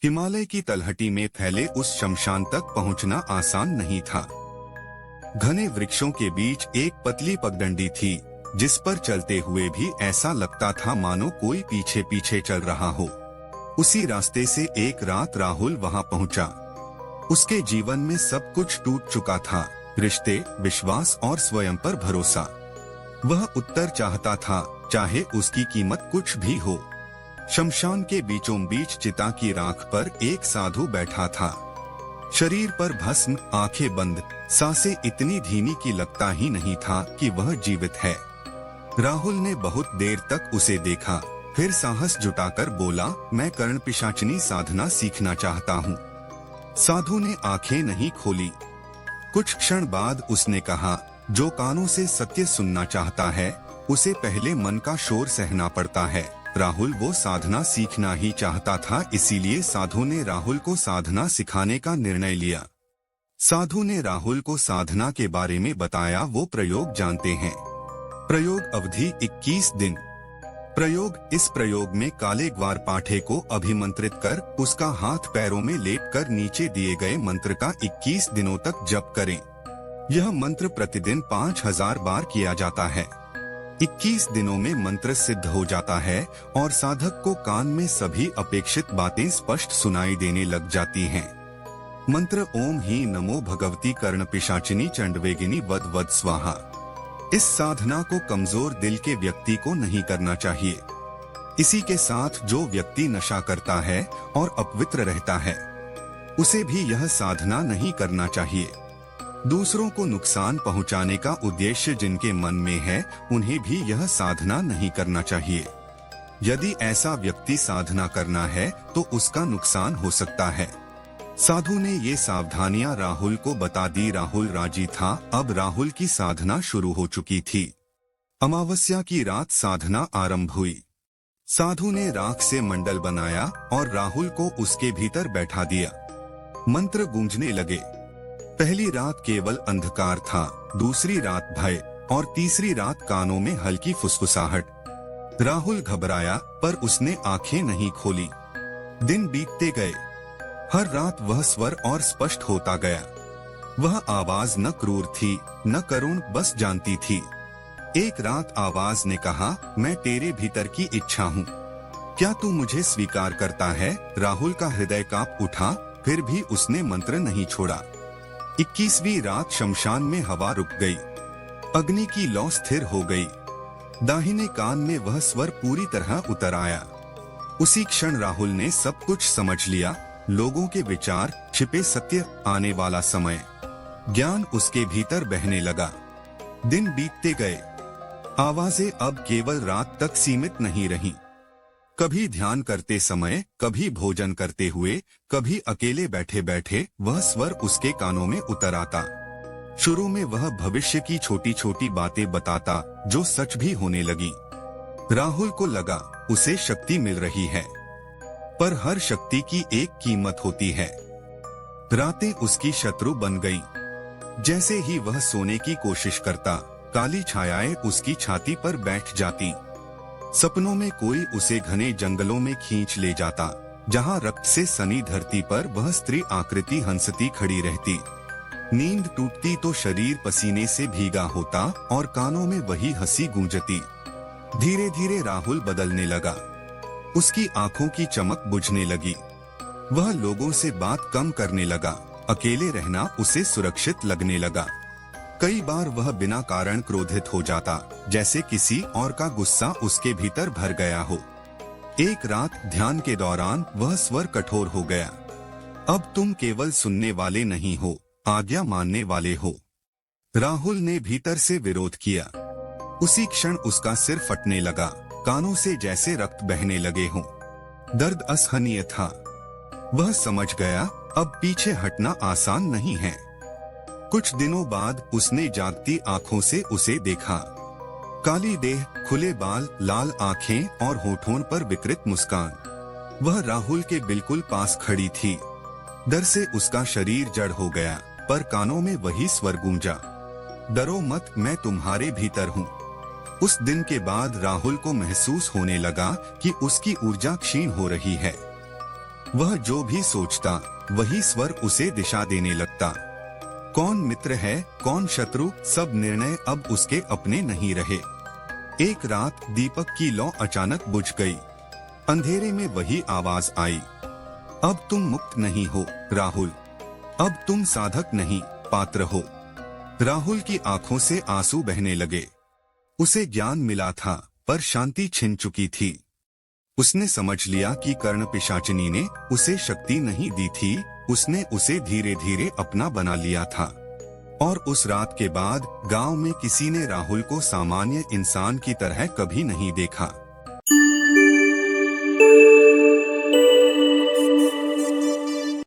हिमालय की तलहटी में फैले उस शमशान तक पहुंचना आसान नहीं था। घने वृक्षों के बीच एक पतली पगडंडी थी, जिस पर चलते हुए भी ऐसा लगता था मानो कोई पीछे पीछे चल रहा हो। उसी रास्ते से एक रात राहुल वहां पहुंचा। उसके जीवन में सब कुछ टूट चुका था, रिश्ते, विश्वास और स्वयं पर भरोसा। वह उत्तर चाहता था, चाहे उसकी कीमत कुछ भी हो। शमशान के बीचों बीच चिता की राख पर एक साधु बैठा था। शरीर पर भस्म, आंखें बंद, सांसें इतनी धीमी कि लगता ही नहीं था कि वह जीवित है। राहुल ने बहुत देर तक उसे देखा, फिर साहस जुटाकर बोला, मैं कर्ण पिशाचिनी साधना सीखना चाहता हूँ। साधु ने आंखें नहीं खोली। कुछ क्षण बाद उसने कहा, जो कानों से सत्य सुनना चाहता है, उसे पहले मन का शोर सहना पड़ता है। राहुल वो साधना सीखना ही चाहता था, इसीलिए साधु ने राहुल को साधना सिखाने का निर्णय लिया। साधु ने राहुल को साधना के बारे में बताया। वो प्रयोग जानते हैं। प्रयोग अवधि 21 दिन। इस प्रयोग में काले ग्वार पाठे को अभिमंत्रित कर उसका हाथ पैरों में लेपकर नीचे दिए गए मंत्र का 21 दिनों तक जप करें। यह मंत्र प्रतिदिन 5000 बार किया जाता है। 21 दिनों में मंत्र सिद्ध हो जाता है और साधक को कान में सभी अपेक्षित बातें स्पष्ट सुनाई देने लग जाती हैं। मंत्र ओम ही नमो भगवती कर्ण पिशाचिनी चंडवेगिनी वद वद स्वाहा। इस साधना को कमजोर दिल के व्यक्ति को नहीं करना चाहिए। इसी के साथ जो व्यक्ति नशा करता है और अपवित्र रहता है, उसे भी यह साधना नहीं करना चाहिए। दूसरों को नुकसान पहुंचाने का उद्देश्य जिनके मन में है, उन्हें भी यह साधना नहीं करना चाहिए। यदि ऐसा व्यक्ति साधना करना है तो उसका नुकसान हो सकता है। साधु ने ये सावधानियां राहुल को बता दी। राहुल राजी था। अब राहुल की साधना शुरू हो चुकी थी। अमावस्या की रात साधना आरंभ हुई। साधु ने राख से मंडल बनाया और राहुल को उसके भीतर बैठा दिया। मंत्र गूंजने लगे। पहली रात केवल अंधकार था, दूसरी रात भय और तीसरी रात कानों में हल्की फुसफुसाहट। राहुल घबराया, पर उसने आंखें नहीं खोली। दिन बीतते गए। हर रात वह स्वर और स्पष्ट होता गया। वह आवाज न क्रूर थी न करुण, बस जानती थी। एक रात आवाज ने कहा, मैं तेरे भीतर की इच्छा हूँ, क्या तू मुझे स्वीकार करता है? राहुल का हृदय कांप उठा, फिर भी उसने मंत्र नहीं छोड़ा। 21वीं रात शमशान में हवा रुक गई। अग्नि की लौ स्थिर हो गई। दाहिने कान में वह स्वर पूरी तरह उतर आया। उसी क्षण राहुल ने सब कुछ समझ लिया। लोगों के विचार, छिपे सत्य, आने वाला समय। ज्ञान उसके भीतर बहने लगा। दिन बीतते गए। आवाजें अब केवल रात तक सीमित नहीं रहीं। कभी ध्यान करते समय, कभी भोजन करते हुए, कभी अकेले बैठे बैठे वह स्वर उसके कानों में उतर आता। शुरू में वह भविष्य की छोटी छोटी बातें बताता, जो सच भी होने लगी। राहुल को लगा उसे शक्ति मिल रही है, पर हर शक्ति की एक कीमत होती है। रातें उसकी शत्रु बन गईं। जैसे ही वह सोने की कोशिश करता, काली छायाएं उसकी छाती पर बैठ जाती। सपनों में कोई उसे घने जंगलों में खींच ले जाता, जहां रक्त से सनी धरती पर वह स्त्री आकृति हंसती खड़ी रहती। नींद टूटती तो शरीर पसीने से भीगा होता और कानों में वही हंसी गूंजती। धीरे धीरे राहुल बदलने लगा। उसकी आंखों की चमक बुझने लगी। वह लोगों से बात कम करने लगा। अकेले रहना उसे सुरक्षित लगने लगा। कई बार वह बिना कारण क्रोधित हो जाता, जैसे किसी और का गुस्सा उसके भीतर भर गया हो। एक रात ध्यान के दौरान वह स्वर कठोर हो गया। अब तुम केवल सुनने वाले नहीं हो, आज्ञा मानने वाले हो। राहुल ने भीतर से विरोध किया। उसी क्षण उसका सिर फटने लगा। कानों से जैसे रक्त बहने लगे हों। दर्द असहनीय था। वह समझ गया, अब पीछे हटना आसान नहीं है। कुछ दिनों बाद उसने जागती आंखों से उसे देखा। काली देह, खुले बाल, लाल आंखें और होठों पर विकृत मुस्कान। वह राहुल के बिल्कुल पास खड़ी थी। डर से उसका शरीर जड़ हो गया, पर कानों में वही स्वर गूंजा, डरो मत, मैं तुम्हारे भीतर हूँ। उस दिन के बाद राहुल को महसूस होने लगा कि उसकी ऊर्जा क्षीण हो रही है। वह जो भी सोचता वही स्वर उसे दिशा देने लगता। कौन मित्र है कौन शत्रु, सब निर्णय अब उसके अपने नहीं रहे। एक रात दीपक की लौ अचानक बुझ गई। अंधेरे में वही आवाज आई, अब तुम मुक्त नहीं हो राहुल, अब तुम साधक नहीं पात्र हो। राहुल की आंखों से आंसू बहने लगे। उसे ज्ञान मिला था पर शांति छिन चुकी थी। उसने समझ लिया कि कर्ण पिशाचिनी ने उसे शक्ति नहीं दी थी, उसने उसे धीरे धीरे अपना बना लिया था। और उस रात के बाद गांव में किसी ने राहुल को सामान्य इंसान की तरह कभी नहीं देखा।